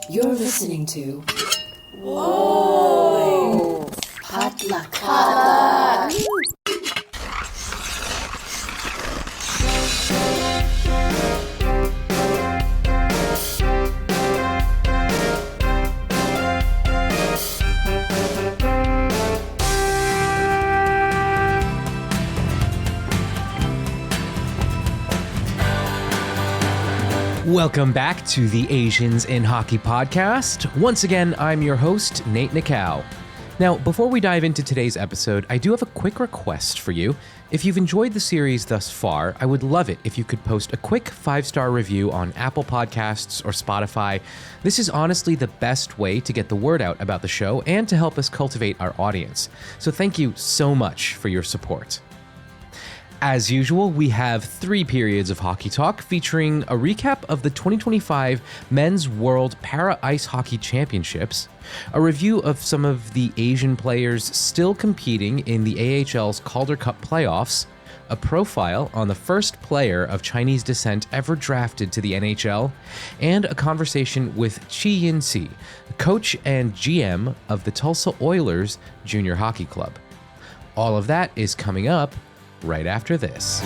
You're listening to Whoa! Potluck. Welcome back to the Asians in Hockey podcast. Once again, I'm your host, Nate Nikau. Now, before we dive into today's episode, I do have a quick request for you. If you've enjoyed the series thus far, I would love it if you could post a quick 5-star review on Apple Podcasts or Spotify. This is honestly the best way to get the word out about the show and to help us cultivate our audience. So thank you so much for your support. As usual, we have 3 periods of hockey talk featuring a recap of the 2025 Men's World Para Ice Hockey Championships, a review of some of the Asian players still competing in the AHL's Calder Cup Playoffs, a profile on the first player of Chinese descent ever drafted to the NHL, and a conversation with Chi-Yin, coach and GM of the Tulsa Oilers Junior Hockey Club. All of that is coming up right after this.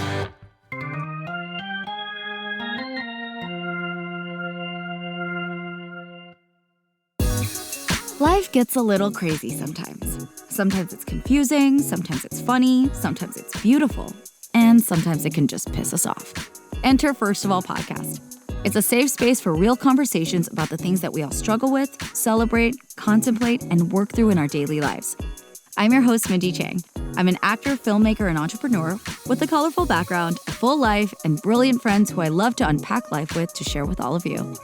Life gets a little crazy sometimes. Sometimes it's confusing, sometimes it's funny, sometimes it's beautiful, and sometimes it can just piss us off. Enter First of All Podcast. It's a safe space for real conversations about the things that we all struggle with, celebrate, contemplate, and work through in our daily lives. I'm your host, Mindy Chang. I'm an actor, filmmaker, and entrepreneur with a colorful background, a full life, and brilliant friends who I love to unpack life with to share with all of you.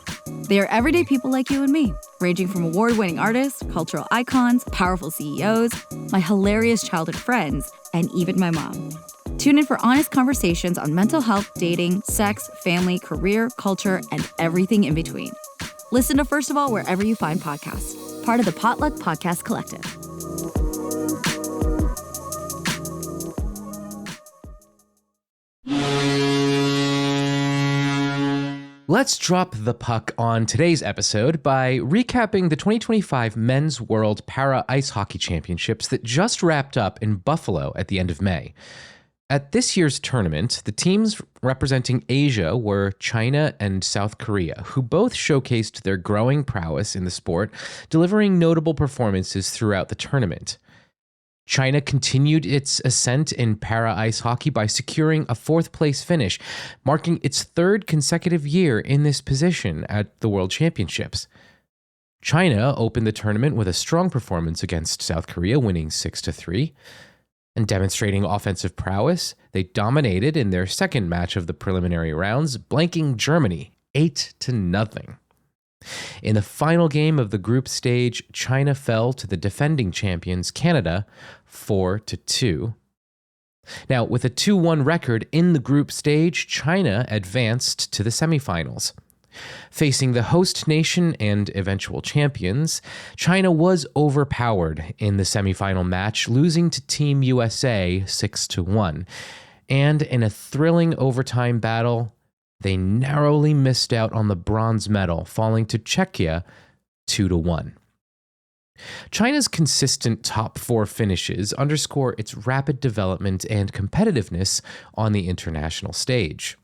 They are everyday people like you and me, ranging from award-winning artists, cultural icons, powerful CEOs, my hilarious childhood friends, and even my mom. Tune in for honest conversations on mental health, dating, sex, family, career, culture, and everything in between. Listen to First of All wherever you find podcasts, part of the Potluck Podcast Collective. Let's drop the puck on today's episode by recapping the 2025 Men's World Para Ice Hockey Championships that just wrapped up in Buffalo at the end of May. At this year's tournament, the teams representing Asia were China and South Korea, who both showcased their growing prowess in the sport, delivering notable performances throughout the tournament. China continued its ascent in para ice hockey by securing a 4th-place finish, marking its 3rd consecutive year in this position at the World Championships. China opened the tournament with a strong performance against South Korea, winning 6-3. And demonstrating offensive prowess, they dominated in their second match of the preliminary rounds, blanking Germany 8-0. In the final game of the group stage, China fell to the defending champions, Canada, 4-2. Now, with a 2-1 record in the group stage, China advanced to the semifinals. Facing the host nation and eventual champions, China was overpowered in the semifinal match, losing to Team USA 6-1. And in a thrilling overtime battle, they narrowly missed out on the bronze medal, falling to Czechia 2-1. China's consistent top 4 finishes underscore its rapid development and competitiveness on the international stage.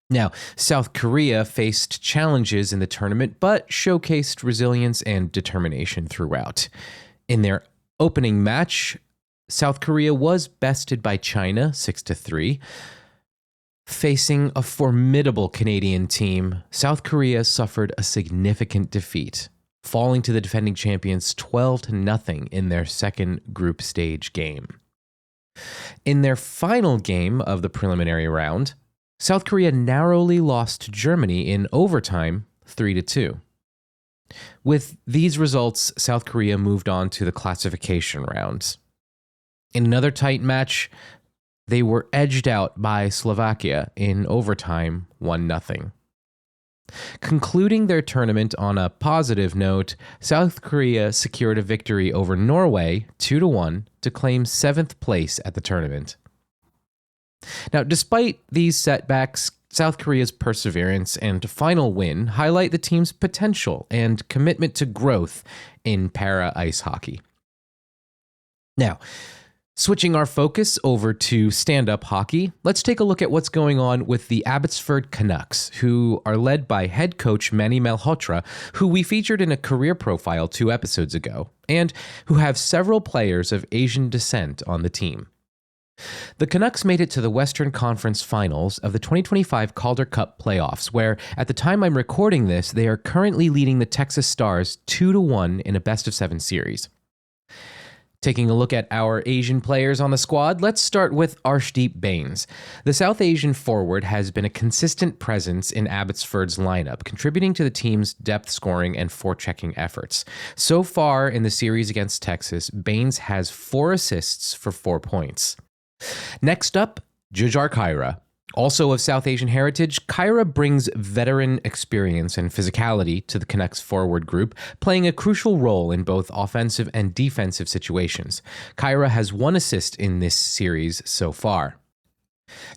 Now, South Korea faced challenges in the tournament, but showcased resilience and determination throughout. In their opening match, South Korea was bested by China 6-3. Facing a formidable Canadian team, South Korea suffered a significant defeat, falling to the defending champions 12-0 in their second group stage game. In their final game of the preliminary round, South Korea narrowly lost to Germany in overtime 3-2. With these results, South Korea moved on to the classification rounds. In another tight match, they were edged out by Slovakia in overtime 1-0. Concluding their tournament on a positive note, South Korea secured a victory over Norway 2-1 to claim 7th place at the tournament. Now, despite these setbacks, South Korea's perseverance and final win highlight the team's potential and commitment to growth in para-ice hockey. Now, switching our focus over to stand-up hockey, let's take a look at what's going on with the Abbotsford Canucks, who are led by head coach Manny Malhotra, who we featured in a career profile 2 episodes ago, and who have several players of Asian descent on the team. The Canucks made it to the Western Conference Finals of the 2025 Calder Cup Playoffs, where, at the time I'm recording this, they are currently leading the Texas Stars 2-1 in a best-of-7 series. Taking a look at our Asian players on the squad, let's start with Arshdeep Bains. The South Asian forward has been a consistent presence in Abbotsford's lineup, contributing to the team's depth scoring and forechecking efforts. So far in the series against Texas, Bains has 4 assists for 4 points. Next up, Jujhar Khaira. Also of South Asian heritage, Khaira brings veteran experience and physicality to the Canucks forward group, playing a crucial role in both offensive and defensive situations. Khaira has 1 assist in this series so far.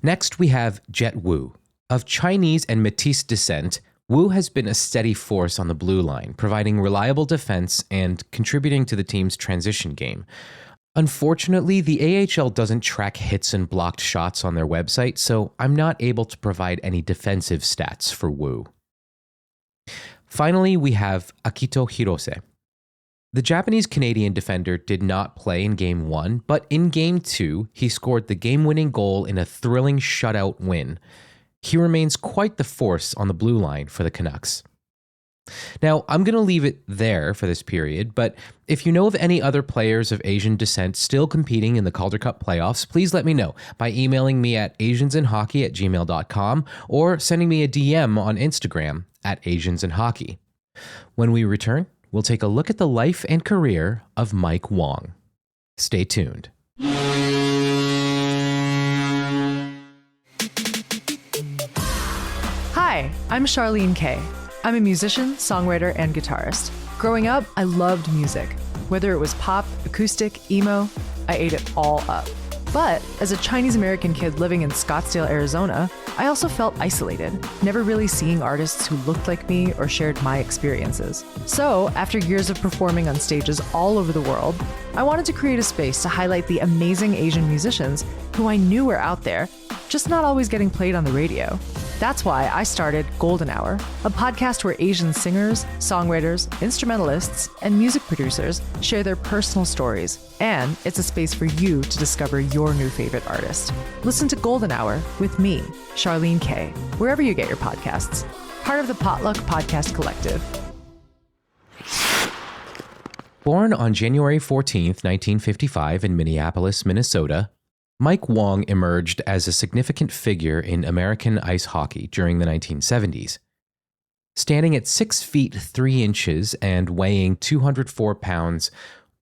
Next, we have Jet Wu. Of Chinese and Métis descent, Wu has been a steady force on the blue line, providing reliable defense and contributing to the team's transition game. Unfortunately, the AHL doesn't track hits and blocked shots on their website, so I'm not able to provide any defensive stats for Wu. Finally, we have Akito Hirose. The Japanese-Canadian defender did not play in Game 1, but in Game 2, he scored the game-winning goal in a thrilling shutout win. He remains quite the force on the blue line for the Canucks. Now, I'm going to leave it there for this period, but if you know of any other players of Asian descent still competing in the Calder Cup playoffs, please let me know by emailing me at asiansinhockey@gmail.com or sending me a DM on Instagram at asiansinhockey. When we return, we'll take a look at the life and career of Mike Wong. Stay tuned. Hi, I'm Charlene Kay. I'm a musician, songwriter, and guitarist. Growing up, I loved music. Whether it was pop, acoustic, emo, I ate it all up. But as a Chinese-American kid living in Scottsdale, Arizona, I also felt isolated, never really seeing artists who looked like me or shared my experiences. So, after years of performing on stages all over the world, I wanted to create a space to highlight the amazing Asian musicians who I knew were out there, just not always getting played on the radio. That's why I started Golden Hour, a podcast where Asian singers, songwriters, instrumentalists, and music producers share their personal stories, and it's a space for you to discover your new favorite artist. Listen to Golden Hour with me, Charlene Kay, wherever you get your podcasts. Part of the Potluck Podcast Collective. Born on January 14th, 1955 in Minneapolis, Minnesota, Mike Wong emerged as a significant figure in American ice hockey during the 1970s. Standing at 6 feet 3 inches and weighing 204 pounds,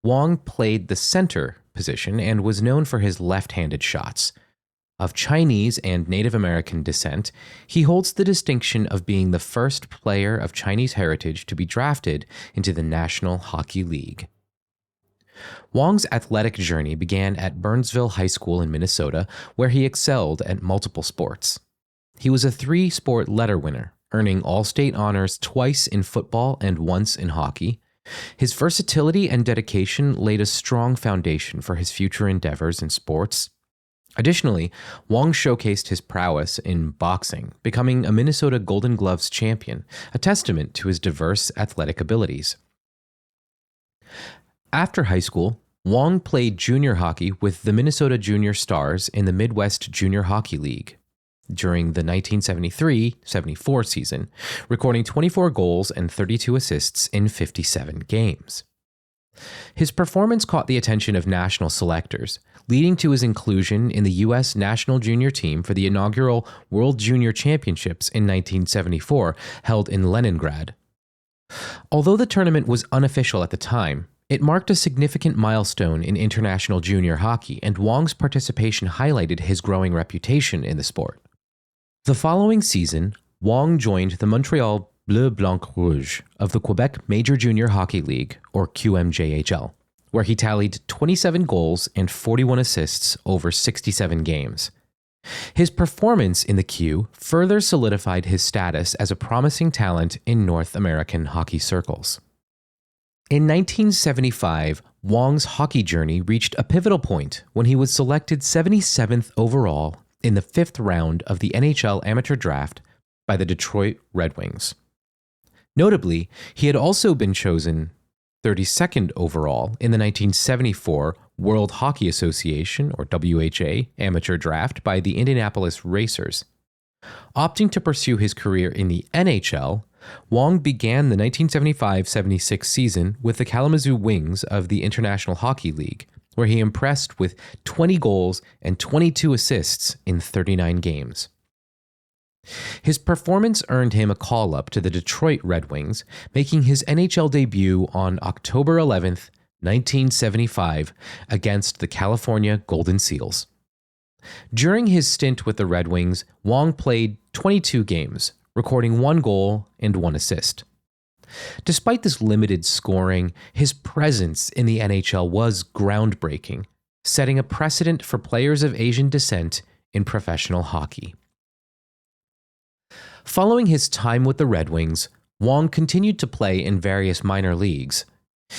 Wong played the center position and was known for his left-handed shots. Of Chinese and Native American descent, he holds the distinction of being the first player of Chinese heritage to be drafted into the National Hockey League. Wong's athletic journey began at Burnsville High School in Minnesota, where he excelled at multiple sports. He was a 3-sport letter winner, earning all-state honors twice in football and once in hockey. His versatility and dedication laid a strong foundation for his future endeavors in sports. Additionally, Wong showcased his prowess in boxing, becoming a Minnesota Golden Gloves champion, a testament to his diverse athletic abilities. After high school, Wong played junior hockey with the Minnesota Junior Stars in the Midwest Junior Hockey League during the 1973-74 season, recording 24 goals and 32 assists in 57 games. His performance caught the attention of national selectors, leading to his inclusion in the U.S. national junior team for the inaugural World Junior Championships in 1974, held in Leningrad. Although the tournament was unofficial at the time, it marked a significant milestone in international junior hockey, and Wong's participation highlighted his growing reputation in the sport. The following season, Wong joined the Montreal Bleu Blanc Rouge of the Quebec Major Junior Hockey League, or QMJHL, where he tallied 27 goals and 41 assists over 67 games. His performance in the Q further solidified his status as a promising talent in North American hockey circles. In 1975, Wong's hockey journey reached a pivotal point when he was selected 77th overall in the 5th round of the NHL amateur draft by the Detroit Red Wings. Notably, he had also been chosen 32nd overall in the 1974 World Hockey Association, or WHA, amateur draft by the Indianapolis Racers. Opting to pursue his career in the NHL, Wong began the 1975-76 season with the Kalamazoo Wings of the International Hockey League, where he impressed with 20 goals and 22 assists in 39 games. His performance earned him a call-up to the Detroit Red Wings, making his NHL debut on October 11th, 1975, against the California Golden Seals. During his stint with the Red Wings, Wong played 22 games, recording 1 goal and 1 assist. Despite this limited scoring, his presence in the NHL was groundbreaking, setting a precedent for players of Asian descent in professional hockey. Following his time with the Red Wings, Wong continued to play in various minor leagues.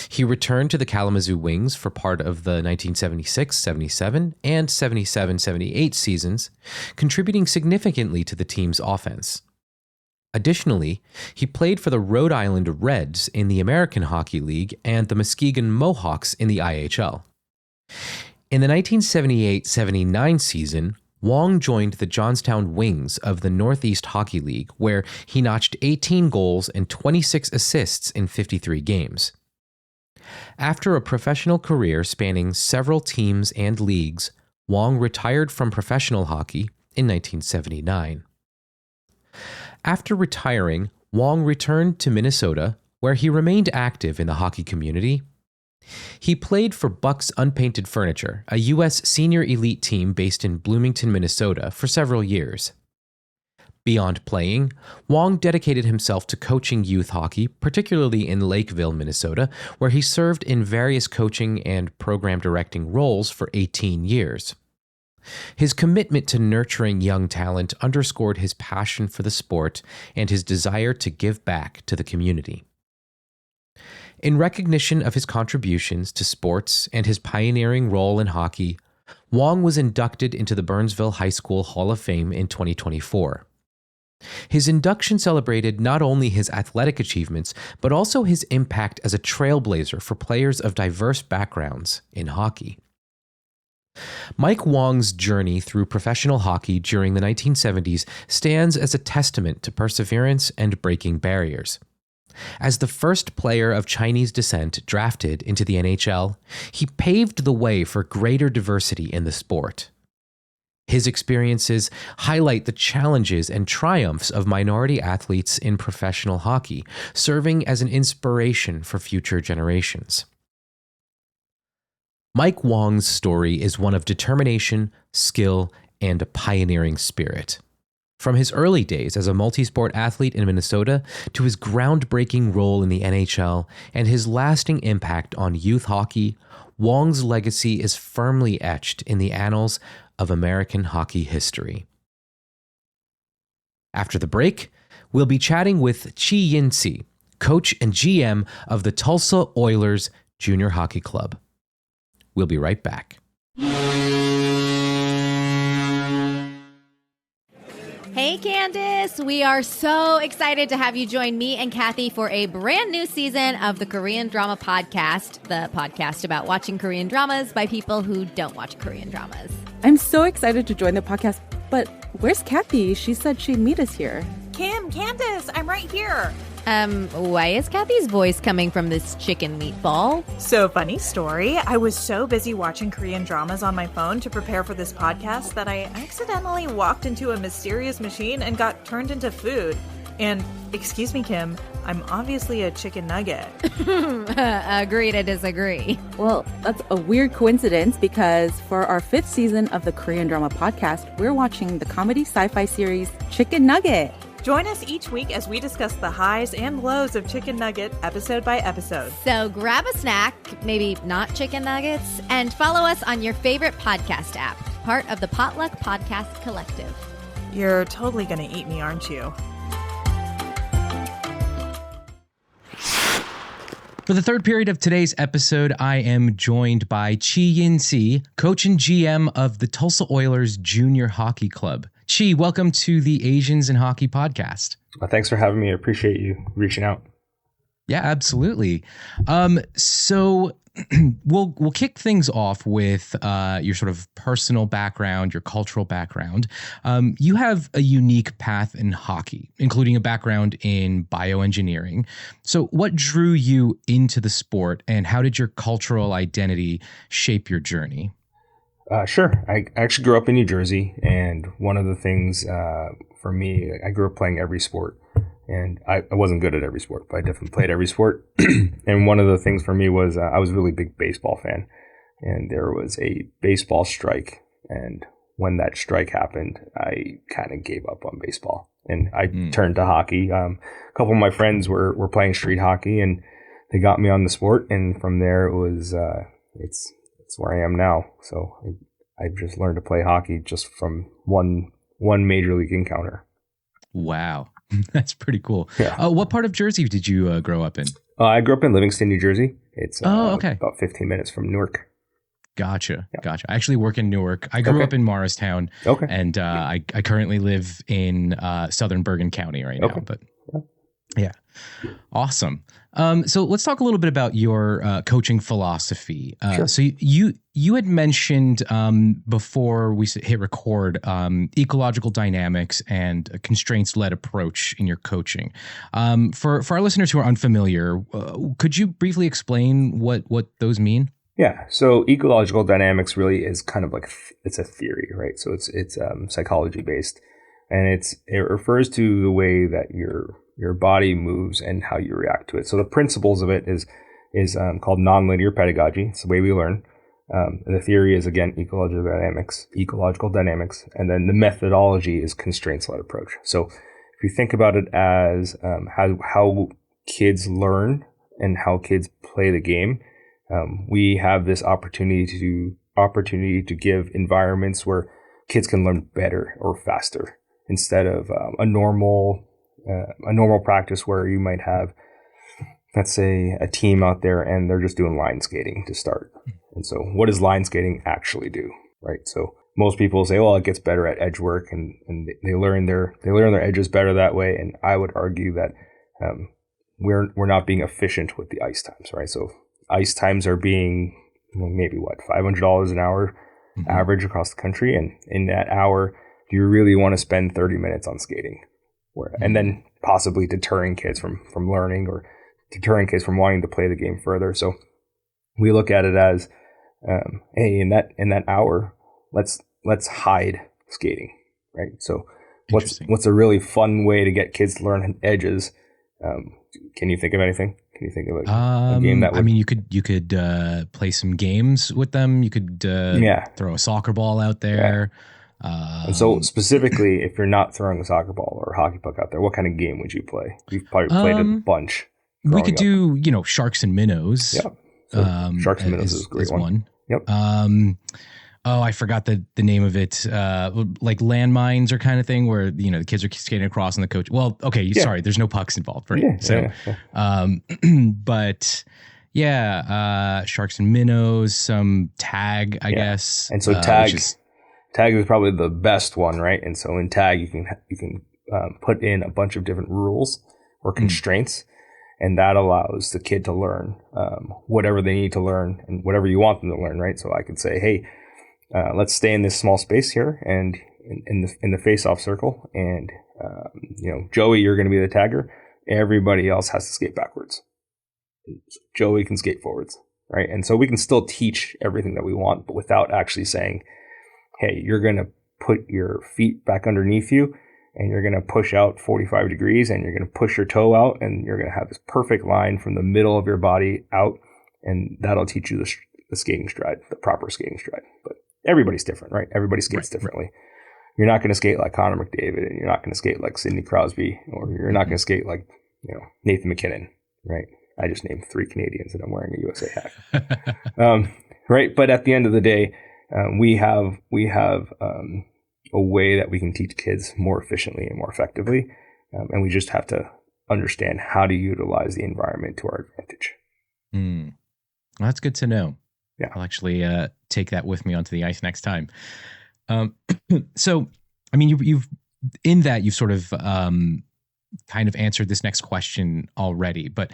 He returned to the Kalamazoo Wings for part of the 1976-77 and 77-78 seasons, contributing significantly to the team's offense. Additionally, he played for the Rhode Island Reds in the American Hockey League and the Muskegon Mohawks in the IHL. In the 1978-79 season, Wong joined the Johnstown Wings of the Northeast Hockey League, where he notched 18 goals and 26 assists in 53 games. After a professional career spanning several teams and leagues, Wong retired from professional hockey in 1979. After retiring, Wong returned to Minnesota, where he remained active in the hockey community. He played for Bucks Unpainted Furniture, a U.S. senior elite team based in Bloomington, Minnesota, for several years. Beyond playing, Wong dedicated himself to coaching youth hockey, particularly in Lakeville, Minnesota, where he served in various coaching and program directing roles for 18 years. His commitment to nurturing young talent underscored his passion for the sport and his desire to give back to the community. In recognition of his contributions to sports and his pioneering role in hockey, Wong was inducted into the Burnsville High School Hall of Fame in 2024. His induction celebrated not only his athletic achievements, but also his impact as a trailblazer for players of diverse backgrounds in hockey. Mike Wong's journey through professional hockey during the 1970s stands as a testament to perseverance and breaking barriers. As the first player of Chinese descent drafted into the NHL, he paved the way for greater diversity in the sport. His experiences highlight the challenges and triumphs of minority athletes in professional hockey, serving as an inspiration for future generations. Mike Wong's story is one of determination, skill, and a pioneering spirit. From his early days as a multi-sport athlete in Minnesota to his groundbreaking role in the NHL and his lasting impact on youth hockey, Wong's legacy is firmly etched in the annals of American hockey history. After the break, we'll be chatting with Chi-Yin, coach and GM of the Tulsa Oilers Junior Hockey Club. We'll be right back. Hey, Candace. We are so excited to have you join me and Kathy for a brand new season of the Korean Drama Podcast, the podcast about watching Korean dramas by people who don't watch Korean dramas. I'm so excited to join the podcast, but where's Kathy? She said she'd meet us here. Candace, I'm right here. Why is Kathy's voice coming from this chicken meatball? So, funny story. I was so busy watching Korean dramas on my phone to prepare for this podcast that I accidentally walked into a mysterious machine and got turned into food. And, excuse me, Kim, I'm obviously a chicken nugget. Agree to disagree. Well, that's a weird coincidence because for our 5th season of the Korean Drama Podcast, we're watching the comedy sci-fi series Chicken Nugget. Join us each week as we discuss the highs and lows of Chicken Nugget episode by episode. So grab a snack, maybe not chicken nuggets, and follow us on your favorite podcast app. part of the Potluck Podcast Collective. You're totally gonna eat me, aren't you? For the third period of today's episode, I am joined by Chi-Yin, coach and GM of the Tulsa Oilers Junior Hockey Club. Chi, welcome to the Asians in Hockey podcast. Thanks for having me. I appreciate you reaching out. Yeah, absolutely. So we'll kick things off with your sort of personal background, your cultural background. You have a unique path in hockey, including a background in bioengineering. So what drew you into the sport, and how did your cultural identity shape your journey? Sure. I actually grew up in New Jersey, and one of the things for me, I grew up playing every sport. And I wasn't good at every sport, but I definitely played every sport. And one of the things for me was I was a really big baseball fan. And there was a baseball strike. And when that strike happened, I kind of gave up on baseball. And I turned to hockey. A couple of my friends were playing street hockey, and they got me on the sport. And from there, it was it's where I am now. So I just learned to play hockey just from one major league encounter. Wow. That's pretty cool. Yeah. What part of Jersey did you grow up in? I grew up in Livingston, New Jersey. It's okay. About 15 minutes from Newark. Gotcha. Yeah. Gotcha. I actually work in Newark. I grew up in Morristown. Okay. And I currently live in southern Bergen County right now. But yeah. Awesome. So let's talk a little bit about your coaching philosophy. Sure. So you had mentioned before we hit record ecological dynamics and a constraints-led approach in your coaching. For our listeners who are unfamiliar, could you briefly explain what those mean? Yeah. So ecological dynamics really is kind of like it's a theory, right? So it's psychology based, and it refers to the way that your body moves and how you react to it. So the principles of it is called nonlinear pedagogy. It's the way we learn. The theory is, again, ecological dynamics, and then the methodology is constraints-led approach. So if you think about it as how kids learn and how kids play the game, we have this opportunity to give environments where kids can learn better or faster instead of a normal practice where you might have, let's say, a team out there and they're just doing line skating to start. And so what does line skating actually do, right? So most people say, well, it gets better at edge work and they learn their edges better that way. And I would argue that we're not being efficient with the ice times, right? So ice times are being maybe $500 an hour average across the country. And in that hour, do you really want to spend 30 minutes on skating? And then possibly deterring kids from learning or deterring kids from wanting to play the game further. So we look at it as, hey, in that hour, let's hide skating, right? So what's a really fun way to get kids to learn edges? Can you think of anything? Can you think of a game that would... I mean, you could play some games with them. You could throw a soccer ball out there. Yeah. And so specifically, if you're not throwing a soccer ball or a hockey puck out there, what kind of game would you play? You've probably played a bunch. We could do, sharks and minnows. Yeah. So sharks and minnows is a great one. Yep. I forgot the name of it. Like landmines or kind of thing where, the kids are skating across and the coach. Well, okay. Sorry. There's no pucks involved, right? But sharks and minnows, some tag, I guess. And so tag is probably the best one, right? And so in tag, you can put in a bunch of different rules or constraints, and that allows the kid to learn whatever they need to learn and whatever you want them to learn, right? So I could say, hey, let's stay in this small space here and in the face-off circle, and Joey, you're going to be the tagger. Everybody else has to skate backwards. Joey can skate forwards, right? And so we can still teach everything that we want, but without actually saying, hey, you're going to put your feet back underneath you and you're going to push out 45 degrees and you're going to push your toe out and you're going to have this perfect line from the middle of your body out, and that'll teach you the skating stride, the proper skating stride. But everybody's different, right? Everybody skates differently. You're not going to skate like Connor McDavid, and you're not going to skate like Sidney Crosby, or you're not going to skate like Nathan McKinnon, right? I just named 3 Canadians and I'm wearing a USA hat. Right? But at the end of the day, we have a way that we can teach kids more efficiently and more effectively, and we just have to understand how to utilize the environment to our advantage. Well, that's good to know. Yeah. I'll actually take that with me onto the ice next time. So, I mean, you've sort of kind of answered this next question already, but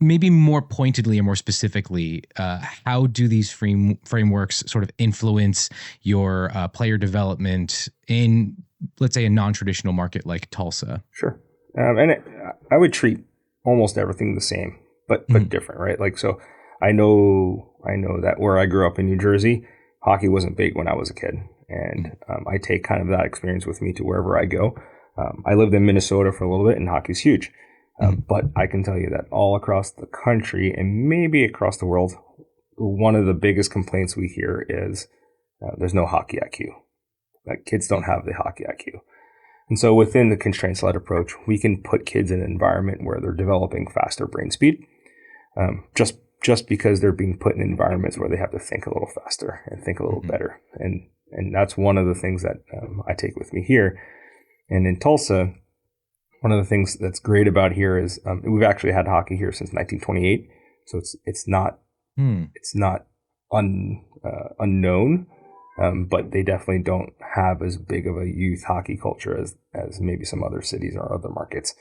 maybe more pointedly or more specifically, how do these frameworks sort of influence your player development in, let's say, a non-traditional market like Tulsa? Sure. I would treat almost everything the same, but different, right? Like, so I know that where I grew up in New Jersey, hockey wasn't big when I was a kid. And I take kind of that experience with me to wherever I go. I lived in Minnesota for a little bit, and hockey's huge. But I can tell you that all across the country and maybe across the world, one of the biggest complaints we hear is there's no hockey IQ. Like, kids don't have the hockey IQ. And so within the constraints-led approach, we can put kids in an environment where they're developing faster brain speed, just because they're being put in environments where they have to think a little faster and think a little better. And that's one of the things that I take with me here. And in Tulsa, one of the things that's great about here is we've actually had hockey here since 1928, so it's not unknown, but they definitely don't have as big of a youth hockey culture as maybe some other cities or other markets.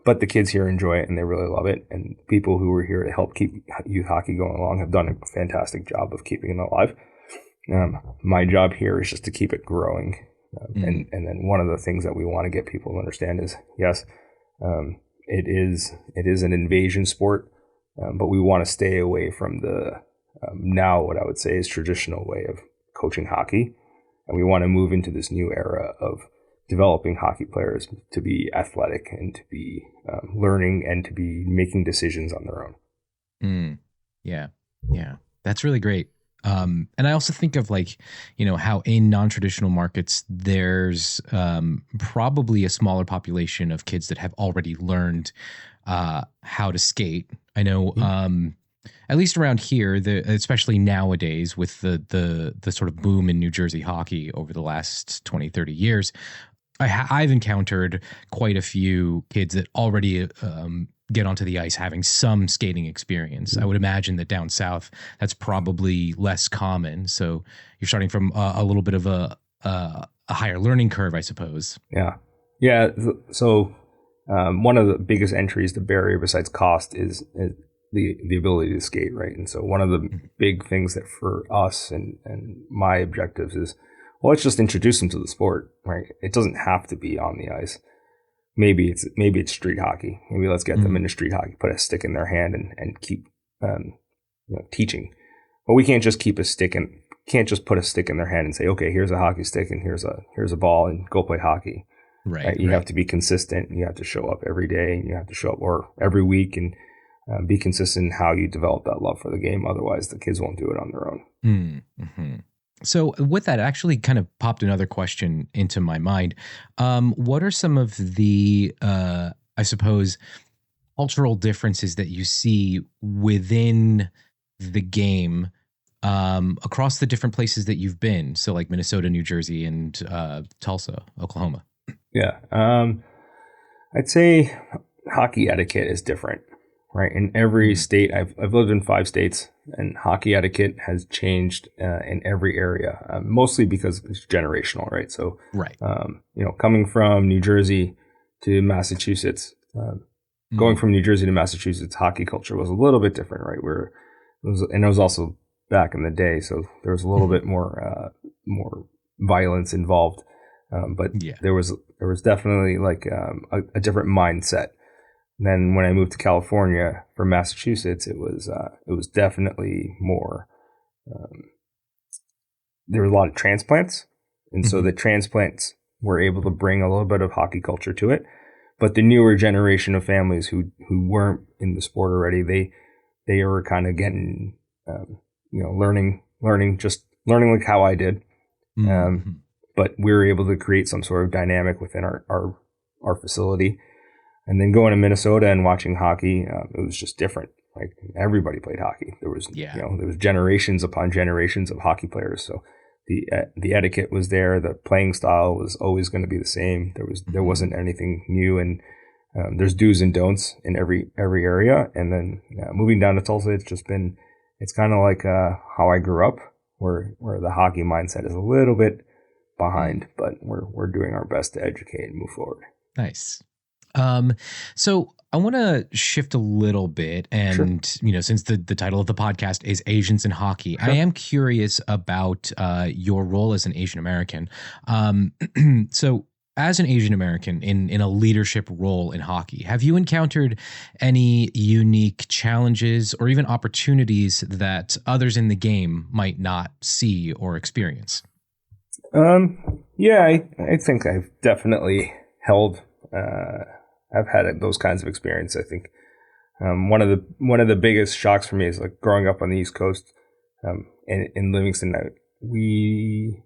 But the kids here enjoy it and they really love it. And people who are here to help keep youth hockey going along have done a fantastic job of keeping it alive. My job here is just to keep it growing. And then one of the things that we want to get people to understand is, yes, it is an invasion sport, but we want to stay away from the now what I would say is traditional way of coaching hockey. And we want to move into this new era of developing hockey players to be athletic and to be learning and to be making decisions on their own. Yeah. That's really great. And I also think of, like, how in non-traditional markets, there's probably a smaller population of kids that have already learned how to skate. I know, at least around here, especially nowadays with the sort of boom in New Jersey hockey over the last 20, 30 years, I've encountered quite a few kids that already get onto the ice having some skating experience. I would imagine that down south, that's probably less common. So you're starting from a little bit of a higher learning curve, I suppose. Yeah. So one of the biggest entries, the barrier besides cost, is the ability to skate, right? And so one of the big things that for us and my objectives is, well, let's just introduce them to the sport, right? It doesn't have to be on the ice. Maybe it's street hockey. Maybe let's get them into street hockey, put a stick in their hand and keep teaching. But we can't just keep a stick and can't just put a stick in their hand and say, okay, here's a hockey stick and here's a ball and go play hockey. Right? You have to be consistent. You have to show up every day, and you have to show up or every week and be consistent in how you develop that love for the game. Otherwise, the kids won't do it on their own. So with that, actually kind of popped another question into my mind. What are some of the, I suppose, cultural differences that you see within the game across the different places that you've been? So like Minnesota, New Jersey, and Tulsa, Oklahoma. Yeah. I'd say hockey etiquette is different, right? In every state, I've lived in 5 states, and hockey etiquette has changed in every area, mostly because it's generational, right? So, coming from New Jersey to Massachusetts, going from New Jersey to Massachusetts, hockey culture was a little bit different, right? It was also back in the day, so there was a little bit more violence involved, but there was definitely like a different mindset. And then when I moved to California from Massachusetts, it was definitely more. There were a lot of transplants, and so the transplants were able to bring a little bit of hockey culture to it. But the newer generation of families who weren't in the sport already, they were kind of getting, learning like how I did. But we were able to create some sort of dynamic within our facility. And then going to Minnesota and watching hockey, it was just different, Like everybody played hockey. There was, Yeah. there was generations upon generations of hockey players. So the etiquette was there. The playing style was always going to be the same. There wasn't anything new, and there's do's and don'ts in every area. And then moving down to Tulsa, it's kind of like how I grew up, where the hockey mindset is a little bit behind, but we're doing our best to educate and move forward. Nice. So I want to shift a little bit, and since the title of the podcast is Asians in Hockey, I am curious about your role as an Asian American. So as an Asian American in a leadership role in hockey, have you encountered any unique challenges or even opportunities that others in the game might not see or experience? Yeah, I think I've definitely held. I've had those kinds of experience. I think one of the biggest shocks for me is like growing up on the East Coast, in Livingston. We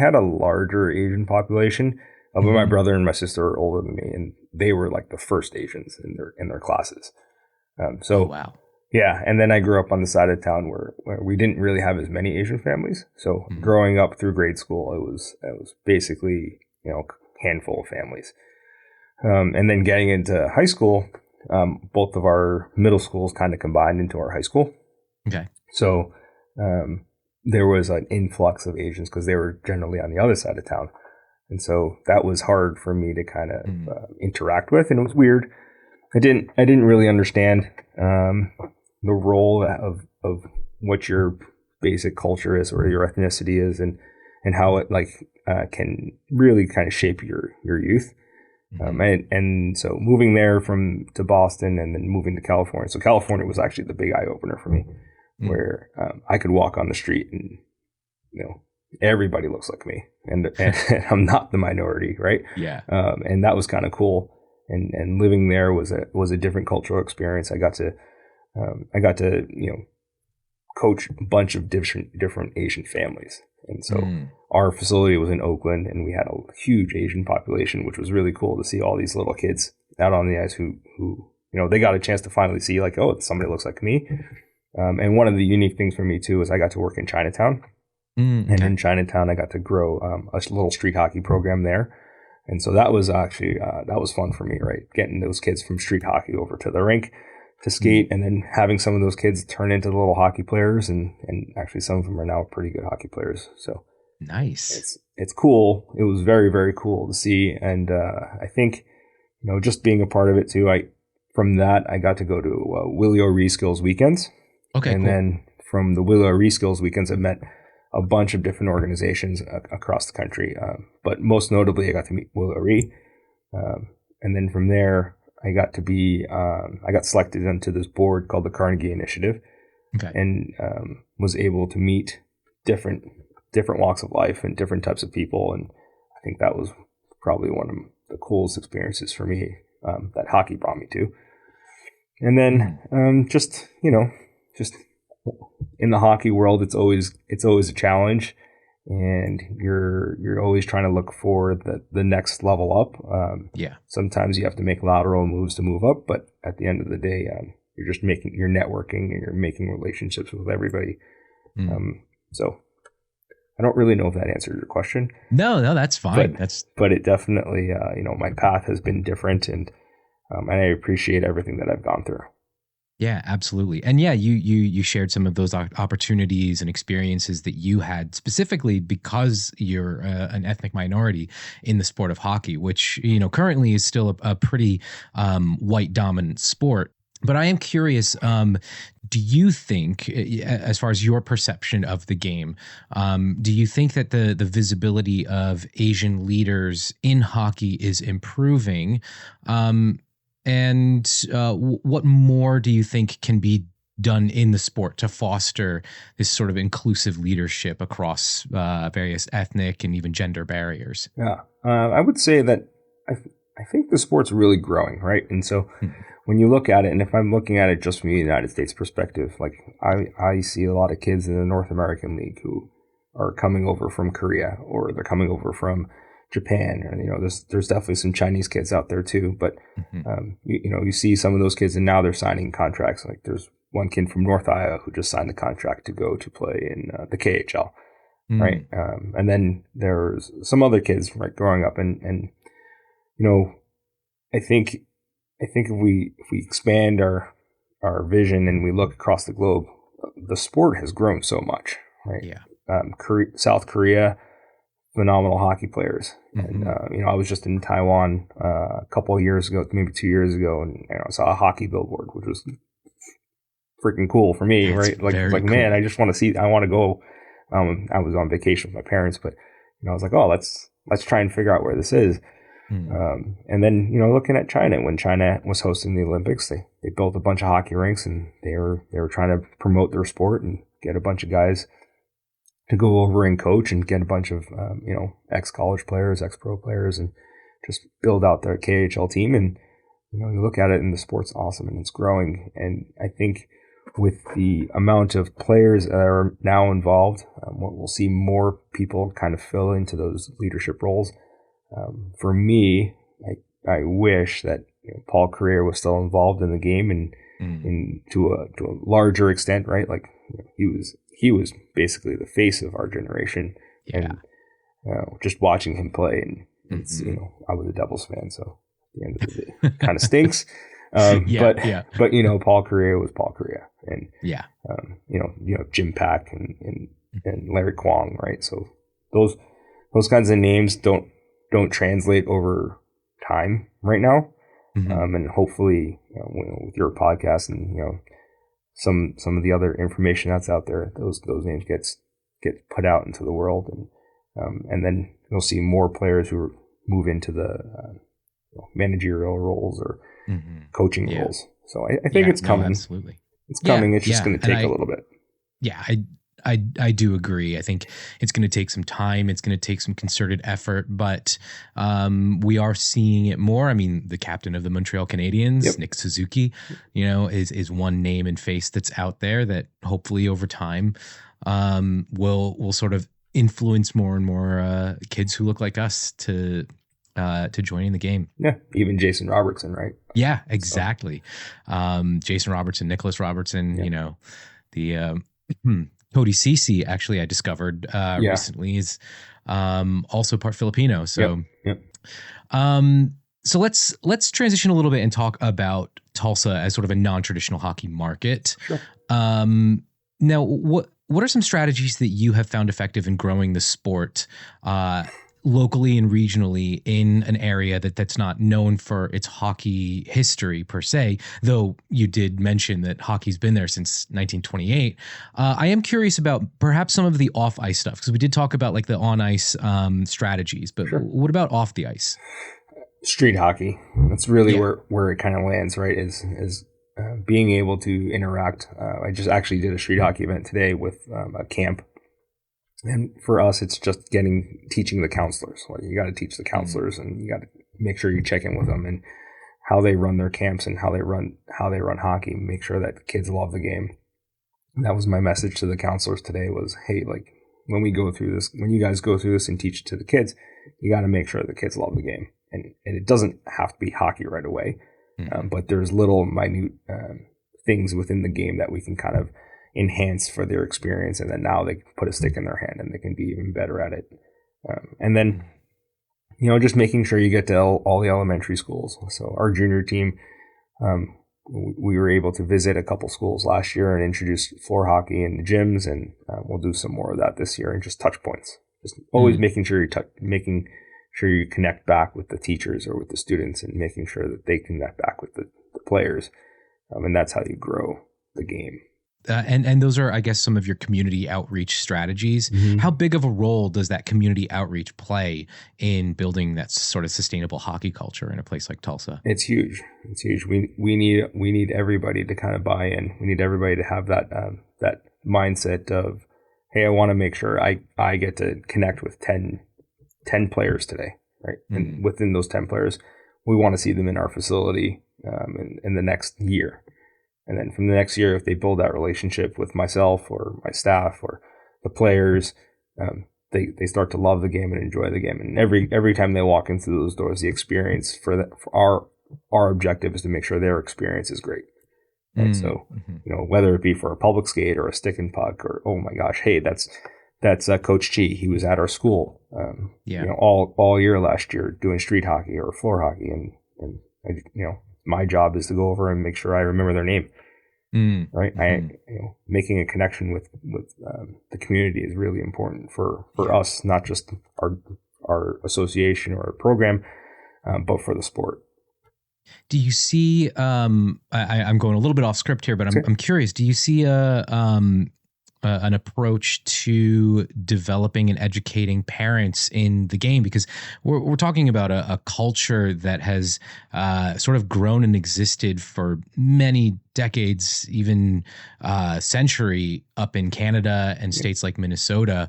had a larger Asian population, but my brother and my sister are older than me, and they were like the first Asians in their classes. Oh, wow. Yeah, and then I grew up on the side of town where we didn't really have as many Asian families. So growing up through grade school, it was basically handful of families. And then getting into high school, both of our middle schools kind of combined into our high school. Okay. So there was an influx of Asians because they were generally on the other side of town. And so that was hard for me to kind of interact with. And it was weird. I didn't really understand the role of what your basic culture is or your ethnicity is, and how it can really kind of shape your youth. And so moving there to Boston and then moving to California. So California was actually the big eye opener for me, where I could walk on the street and, everybody looks like me, and I'm not the minority, right? Yeah. And that was kind of cool. And living there was a different cultural experience. I got to coach a bunch of different Asian families. And so our facility was in Oakland, and we had a huge Asian population, which was really cool to see all these little kids out on the ice who they got a chance to finally see like, oh, somebody looks like me. And one of the unique things for me too is I got to work in Chinatown. And in Chinatown, I got to grow a little street hockey program there. And so that was actually, that was fun for me, right? Getting those kids from street hockey over to the rink to skate, and then having some of those kids turn into little hockey players. And actually some of them are now pretty good hockey players. So nice. It's cool. It was very, very cool to see. And I think, just being a part of it too, from that, I got to go to Willio Reskills weekends. Okay, and cool. then from the Willio Reskills weekends, I met a bunch of different organizations across the country. But most notably, I got to meet Willio Re. And then from there, I got selected into this board called the Carnegie Initiative. Okay. And was able to meet different walks of life and different types of people. And I think that was probably one of the coolest experiences for me that hockey brought me to. And then just in the hockey world, it's always a challenge, and you're always trying to look for the next level up. Sometimes you have to make lateral moves to move up, but at the end of the day, you're networking and you're making relationships with everybody. So I don't really know if that answers your question. No, that's fine. But it definitely, my path has been different, and I appreciate everything that I've gone through. Yeah, absolutely. And yeah, you shared some of those opportunities and experiences that you had specifically because you're an ethnic minority in the sport of hockey, which, currently is still a pretty white dominant sport. But I am curious, do you think, as far as your perception of the game, do you think that the visibility of Asian leaders in hockey is improving? And what more do you think can be done in the sport to foster this sort of inclusive leadership across various ethnic and even gender barriers? Yeah, I would say that I think the sport's really growing, right? And so when you look at it, and if I'm looking at it just from the United States perspective, like I see a lot of kids in the North American League who are coming over from Korea, or they're coming over from Japan, and there's definitely some Chinese kids out there too. But you see some of those kids, and now they're signing contracts. Like there's one kid from North Iowa who just signed a contract to go to play in the KHL, right? And then there's some other kids, right, growing up, and I think if we expand our vision and we look across the globe, the sport has grown so much, right? Yeah. South Korea, phenomenal hockey players. And, I was just in Taiwan a couple of years ago, maybe 2 years ago, and I saw a hockey billboard, which was freaking cool for me, That's right? Like, very cool. man, I just want to see, I want to go. I was on vacation with my parents, but, I was like, oh, let's try and figure out where this is. And then, looking at China, when China was hosting the Olympics, they built a bunch of hockey rinks, and they were trying to promote their sport and get a bunch of guys to go over and coach and get a bunch of, ex-college players, ex-pro players, and just build out their KHL team. And, you look at it and the sport's awesome and it's growing. And I think with the amount of players that are now involved, we'll see more people kind of fill into those leadership roles. For me, I wish that Paul Carrier was still involved in the game and to a larger extent, right? Like he was basically the face of our generation, and just watching him play, and it's I was a Devils fan, so at the end of the day, it kind of stinks. But Paul Carrier was Paul Carrier, and Jim Pack and Larry Kwong, right? So those kinds of names don't translate over time right now. And hopefully with your podcast and some of the other information that's out there, those names get put out into the world, and then you'll see more players who move into the managerial roles or coaching roles. So I think it's coming. Absolutely. It's coming. It's just going to take a little bit. Yeah, I do agree. I think it's going to take some time. It's going to take some concerted effort, but we are seeing it more. I mean, the captain of the Montreal Canadiens, Nick Suzuki, is one name and face that's out there that hopefully over time will sort of influence more and more kids who look like us to joining the game. Yeah, even Jason Robertson, right? Yeah, exactly. So. Jason Robertson, Nicholas Robertson, the Cody Ceci, actually, I discovered recently is also part Filipino. So, so let's transition a little bit and talk about Tulsa as sort of a non-traditional hockey market. Sure. Now, what are some strategies that you have found effective in growing the sport locally and regionally in an area that's not known for its hockey history per se, though you did mention that hockey's been there since 1928. I am curious about perhaps some of the off-ice stuff, because we did talk about like the on-ice strategies, but what about off the ice? Street hockey. That's really where it kind of lands, right? Is being able to interact. I just actually did a street hockey event today with a camp. And for us, it's just teaching the counselors. Well, you got to teach the counselors, and you got to make sure you check in with them and how they run their camps and how they run hockey. Make sure that the kids love the game. And that was my message to the counselors today. Was, hey, like when we go through this, when you guys go through this and teach it to the kids, you got to make sure the kids love the game. And it doesn't have to be hockey right away, but there's little minute things within the game that we can kind of enhance for their experience, and then now they can put a stick in their hand and they can be even better at it. And then just making sure you get to all the elementary schools. So our junior team, we were able to visit a couple schools last year and introduce floor hockey in the gyms, and we'll do some more of that this year, and just touch points, just always making sure you connect back with the teachers or with the students, and making sure that they connect back with the players, and that's how you grow the game. And those are, I guess, some of your community outreach strategies. How big of a role does that community outreach play in building that sort of sustainable hockey culture in a place like Tulsa? It's huge. It's huge. We need everybody to kind of buy in. We need everybody to have that mindset of, hey, I want to make sure I get to connect with 10 players today, right? And within those 10 players, we want to see them in our facility in the next year. And then from the next year, if they build that relationship with myself or my staff or the players, they start to love the game and enjoy the game. And every time they walk into those doors, the experience for our objective is to make sure their experience is great. And so, whether it be for a public skate or a stick and puck, or, oh my gosh, hey, that's Coach Chi. He was at our school, all year last year doing street hockey or floor hockey. And my job is to go over and make sure I remember their name. Right. Making a connection with the community is really important for us, not just our association or our program, but for the sport. Do you see, I'm going a little bit off script here, but I'm curious, do you see an approach to developing and educating parents in the game? Because we're talking about a culture that has sort of grown and existed for many decades, even century, up in Canada and states like Minnesota,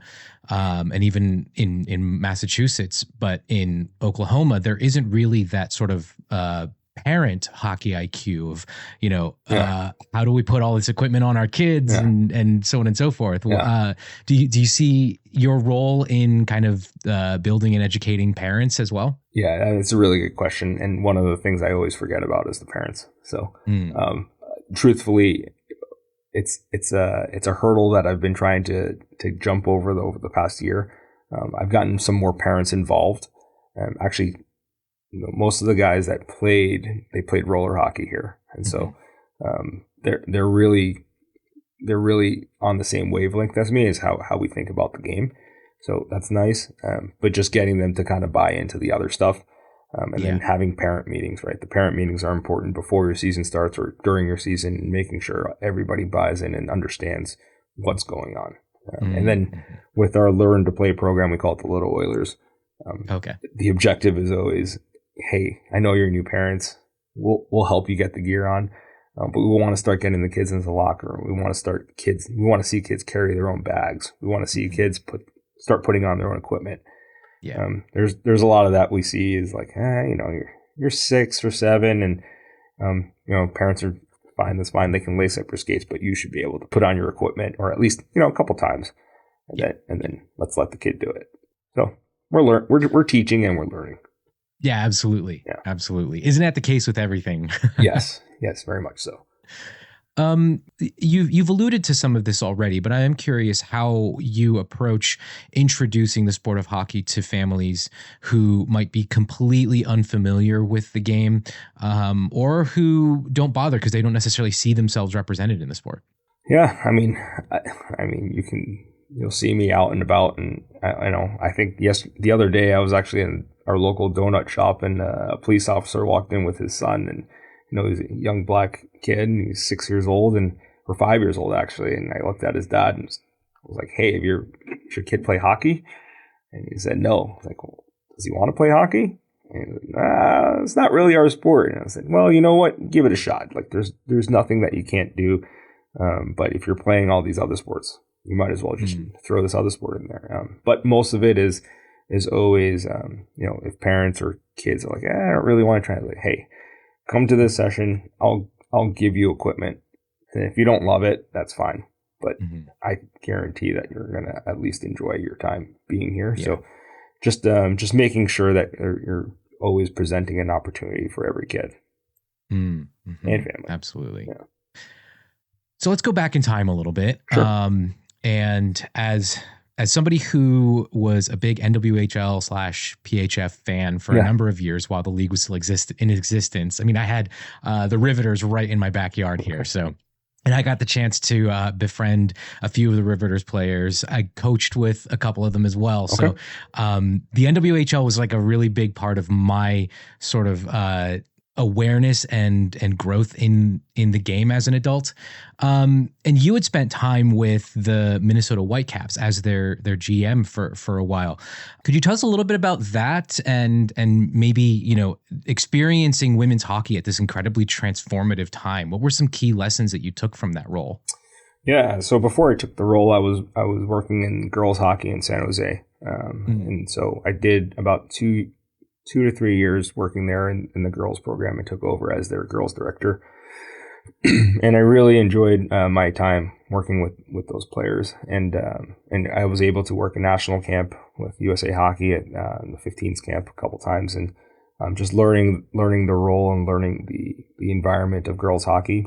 and even in Massachusetts. But in Oklahoma, there isn't really that sort of parent hockey IQ of, how do we put all this equipment on our kids and so on and so forth. Do you see your role in kind of building and educating parents as well? Yeah, it's a really good question. And one of the things I always forget about is the parents. So truthfully, it's a hurdle that I've been trying to jump over the past year. I've gotten some more parents involved. Actually, most of the guys that played roller hockey here, and so they're really on the same wavelength as me, is how we think about the game. So that's nice, but just getting them to kind of buy into the other stuff, and then having parent meetings. Right, the parent meetings are important before your season starts or during your season, and making sure everybody buys in and understands what's going on. And then with our Learn to Play program, we call it the Little Oilers. The objective is always, hey, I know you're new parents. We'll help you get the gear on, but we want to start getting the kids into the locker room. We want to see kids carry their own bags. We want to see kids start putting on their own equipment. There's a lot of that we see is like, you're 6 or 7, and parents are fine. That's fine. They can lace up your skates, but you should be able to put on your equipment, or at least a couple times, and then let's let the kid do it. So we're teaching and we're learning. Yeah, absolutely. Yeah. Absolutely. Isn't that the case with everything? Yes, very much so. You've alluded to some of this already, but I am curious how you approach introducing the sport of hockey to families who might be completely unfamiliar with the game, or who don't bother because they don't necessarily see themselves represented in the sport. Yeah, I mean, you'll see me out and about, and I think the other day I was actually in our local donut shop, and a police officer walked in with his son, and he's a young black kid, and he's 6 years old, or 5 years old actually. And I looked at his dad and was like, "Hey, does your kid play hockey?" And he said, "No." I was like, "Well, does he want to play hockey?" And he was like, "It's not really our sport." And I said, "Well, you know what? Give it a shot. Like, there's nothing that you can't do. But if you're playing all these other sports, you might as well just throw this other sport in there." But most of it is always, if parents or kids are like, "I don't really want to try," like, "Hey, come to this session. I'll give you equipment. And if you don't love it, that's fine. But I guarantee that you're gonna at least enjoy your time being here." Yeah. So just making sure that you're always presenting an opportunity for every kid and family. Absolutely. Yeah. So let's go back in time a little bit. Sure. And as somebody who was a big NWHL/PHF fan for a number of years while the league was still in existence, I mean, I had the Riveters right in my backyard here. So, and I got the chance to befriend a few of the Riveters players. I coached with a couple of them as well. Okay. So the NWHL was like a really big part of my sort of awareness and growth in the game as an adult. And you had spent time with the Minnesota Whitecaps as their GM for a while. Could you tell us a little bit about that and maybe, experiencing women's hockey at this incredibly transformative time? What were some key lessons that you took from that role? Yeah. So before I took the role, I was working in girls hockey in San Jose. And so I did about 2 to 3 years working there in the girls program. I took over as their girls director. And I really enjoyed my time working with those players. And I was able to work a national camp with USA Hockey at the 15s camp a couple times, and just learning the role and learning the environment of girls hockey.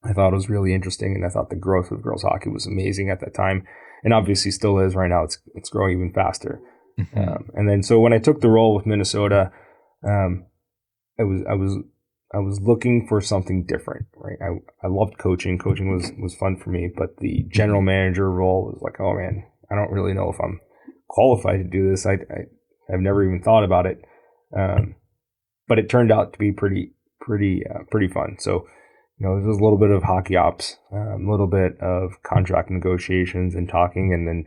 I thought it was really interesting, and I thought the growth of girls hockey was amazing at that time, and obviously still is right now. It's growing even faster. And then so when I took the role with Minnesota, I was looking for something different, right? I loved coaching. Coaching was fun for me, but the general manager role was like, oh man, I don't really know if I'm qualified to do this. I've never even thought about it, but it turned out to be pretty fun. So, there was a little bit of hockey ops, a little bit of contract negotiations and talking, and then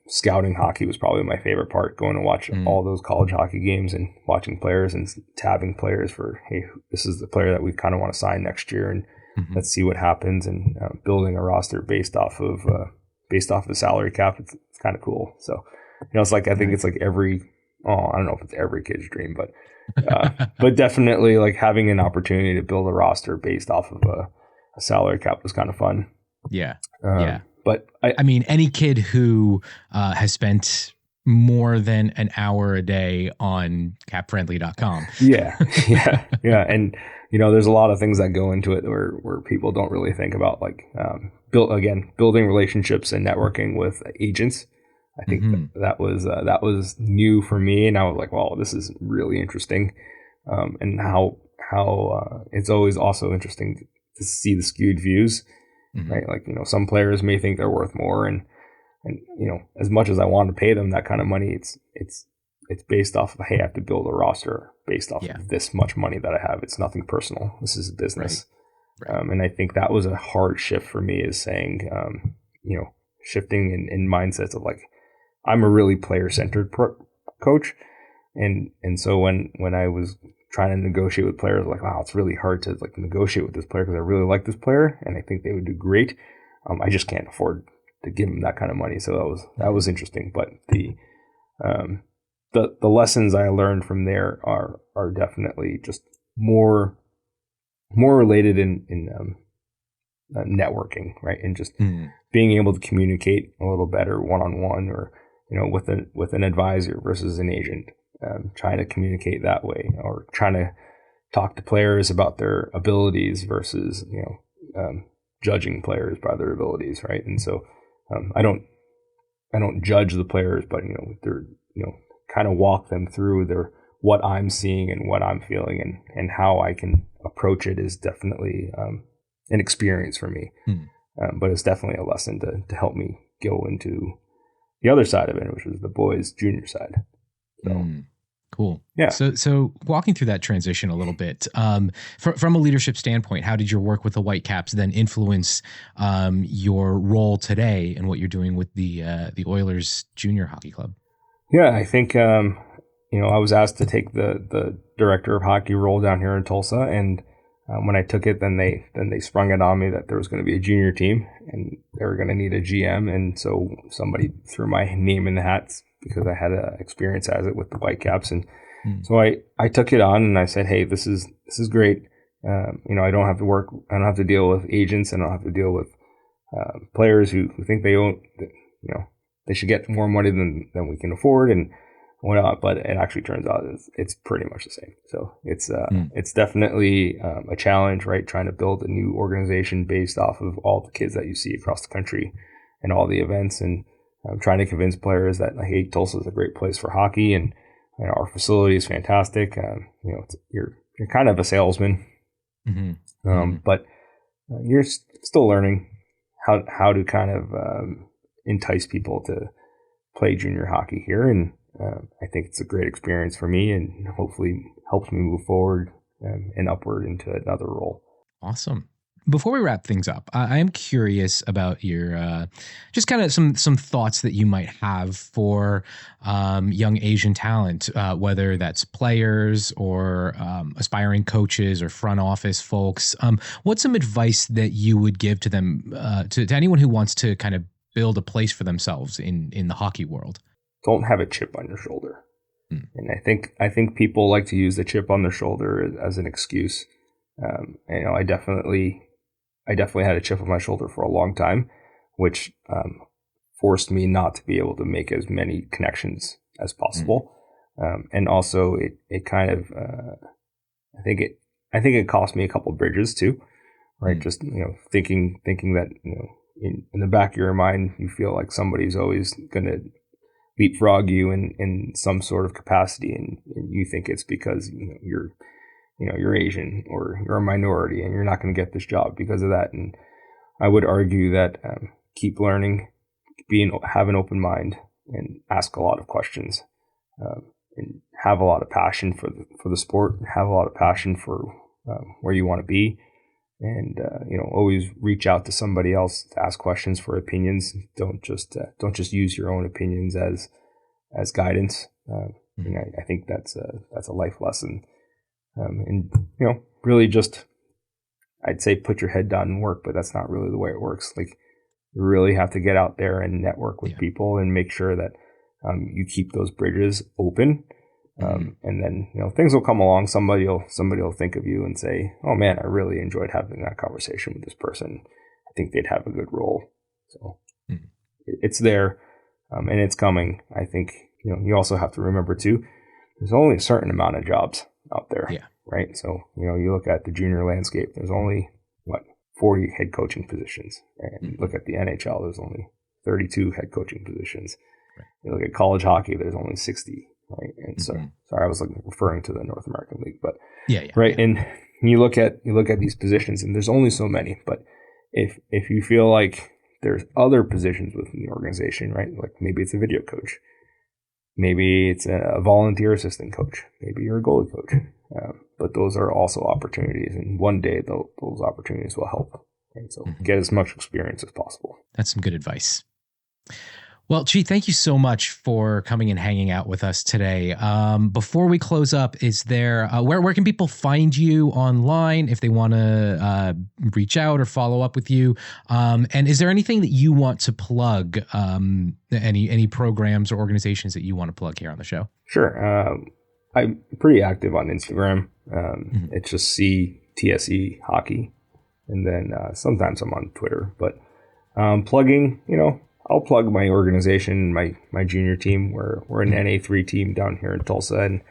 scouting hockey was probably my favorite part, going to watch all those college hockey games and watching players and tabbing players for, hey, this is the player that we kind of want to sign next year, and let's see what happens, and building a roster based off of the salary cap. It's kind of cool. So, it's like, I think it's like I don't know if it's every kid's dream, but definitely like having an opportunity to build a roster based off of a salary cap was kind of fun. Yeah. But I mean, any kid who has spent more than an hour a day on capfriendly.com. Yeah. And, there's a lot of things that go into it where people don't really think about, like building relationships and networking with agents. I think that was new for me, and I was like, wow, this is really interesting. And how it's always also interesting to see the skewed views. Right, like some players may think they're worth more, and as much as I want to pay them that kind of money, it's based off of, hey, I have to build a roster based off of this much money that I have. It's nothing personal. This is a business, right. And I think that was a hard shift for me, is saying, shifting in mindsets of like, I'm a really player centered coach, and so when I was trying to negotiate with players, like, wow, it's really hard to like negotiate with this player because I really like this player and I think they would do great. I just can't afford to give them that kind of money. So that was interesting. But the lessons I learned from there are definitely just more related in networking, right? And just being able to communicate a little better one-on-one, or with an advisor versus an agent. Trying to communicate that way, or trying to talk to players about their abilities versus judging players by their abilities, right? And so I don't judge the players, but they're kind of walk them through what I'm seeing and what I'm feeling, and how I can approach it is definitely an experience for me. But it's definitely a lesson to help me go into the other side of it, which is the boys' junior side. So. Cool. Yeah. So walking through that transition a little bit, from a leadership standpoint, how did your work with the Whitecaps then influence your role today and what you're doing with the Oilers Junior Hockey Club? Yeah, I think I was asked to take the director of hockey role down here in Tulsa, and when I took it, then they sprung it on me that there was going to be a junior team and they were going to need a GM, and so somebody threw my name in the hat because I had experience as it with the Whitecaps, and so I took it on, and I said, hey, this is great. I don't have to deal with agents, and I don't have to deal with players who think they should get more money than we can afford and whatnot. But it actually turns out it's pretty much the same. So it's definitely a challenge, right? Trying to build a new organization based off of all the kids that you see across the country and all the events, and trying to convince players that, hey, Tulsa is a great place for hockey, and our facility is fantastic. You're kind of a salesman, but you're still learning how to kind of entice people to play junior hockey here, and I think it's a great experience for me, and hopefully helps me move forward and upward into another role. Awesome. Before we wrap things up, I am curious about your just kind of some thoughts that you might have for young Asian talent, whether that's players or aspiring coaches or front office folks. What's some advice that you would give to them, to anyone who wants to kind of build a place for themselves in the hockey world? Don't have a chip on your shoulder. And I think people like to use the chip on their shoulder as an excuse. I definitely had a chip on my shoulder for a long time, which forced me not to be able to make as many connections as possible. And also it kind of, I think it cost me a couple bridges too, right? Just, thinking that, in the back of your mind, you feel like somebody's always going to leapfrog you in some sort of capacity. And you think it's because, you're Asian or you're a minority and you're not going to get this job because of that. And I would argue that keep learning, have an open mind, and ask a lot of questions, and have a lot of passion for the sport, have a lot of passion for where you want to be, and always reach out to somebody else to ask questions for opinions. Don't just use your own opinions as guidance. I think that's a life lesson, and really just, I'd say, put your head down and work, but that's not really the way it works. Like, you really have to get out there and network with people and make sure that you keep those bridges open. And then, things will come along. Somebody will think of you and say, "Oh man, I really enjoyed having that conversation with this person. I think they'd have a good role." So it's there, and it's coming. I think, you also have to remember too, there's only a certain amount of jobs out there. Yeah. Right. So, you look at the junior landscape, there's only 40 head coaching positions. Right? And look at the NHL, there's only 32 head coaching positions. Right. You look at college hockey, there's only 60. Right. And so, sorry, I was referring to the North American League, but right. Yeah. And you look at these positions, and there's only so many. But if you feel like there's other positions within the organization, right? Like maybe it's a video coach, maybe it's a volunteer assistant coach, maybe you're a goalie coach. But those are also opportunities, and one day those opportunities will help. Right? So get as much experience as possible. That's some good advice. Well, Chi, thank you so much for coming and hanging out with us today. Before we close up, is there where can people find you online if they want to reach out or follow up with you? And is there anything that you want to plug? Any programs or organizations that you want to plug here on the show? Sure. I'm pretty active on Instagram. It's just CTSE Hockey. And then sometimes I'm on Twitter. But plugging, I'll plug my organization, my junior team. We're an NA3 team down here in Tulsa. And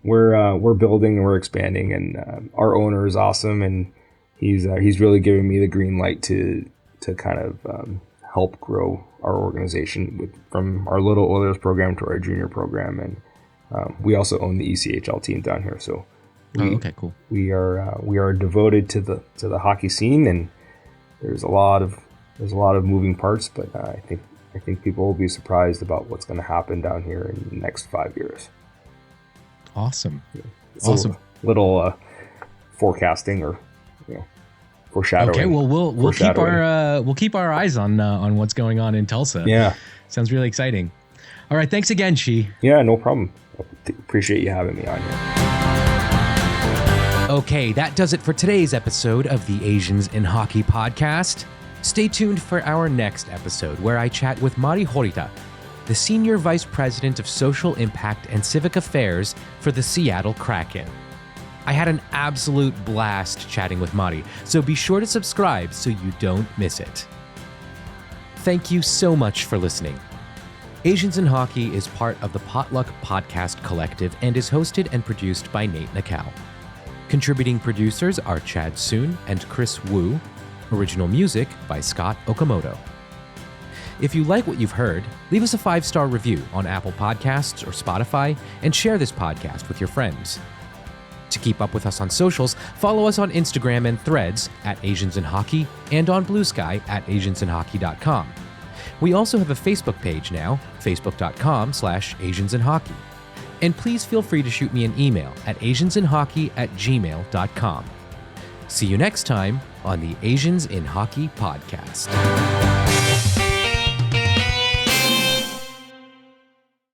we're building and we're expanding. And our owner is awesome. And he's really giving me the green light to kind of help grow our organization from our Little Oilers program to our junior program. And we also own the ECHL team down here, so cool. We are devoted to the hockey scene, and there's a lot of moving parts, but I think people will be surprised about what's going to happen down here in the next 5 years. Awesome, awesome. Little forecasting or foreshadowing. Okay, well we'll keep our eyes on what's going on in Tulsa. Yeah, sounds really exciting. All right, thanks again, Chi. Yeah, no problem. Appreciate you having me on here. Okay, that does it for today's episode of the Asians in Hockey podcast. Stay tuned for our next episode, where I chat with Mari Horita, the Senior Vice President of Social Impact and Civic Affairs for the Seattle Kraken. I had an absolute blast chatting with Mari, so be sure to subscribe so you don't miss it. Thank you so much for listening. Asians in Hockey is part of the Potluck Podcast Collective and is hosted and produced by Nate Nakal. Contributing producers are Chad Soon and Chris Wu. Original music by Scott Okamoto. If you like what you've heard, leave us a 5-star review on Apple Podcasts or Spotify and share this podcast with your friends. To keep up with us on socials, follow us on Instagram and Threads at Asians in Hockey and on Blue Sky at asiansinhockey.com. We also have a Facebook page now, facebook.com/AsiansInHockey. And please feel free to shoot me an email at asiansinhockey@gmail.com. See you next time on the Asians in Hockey podcast.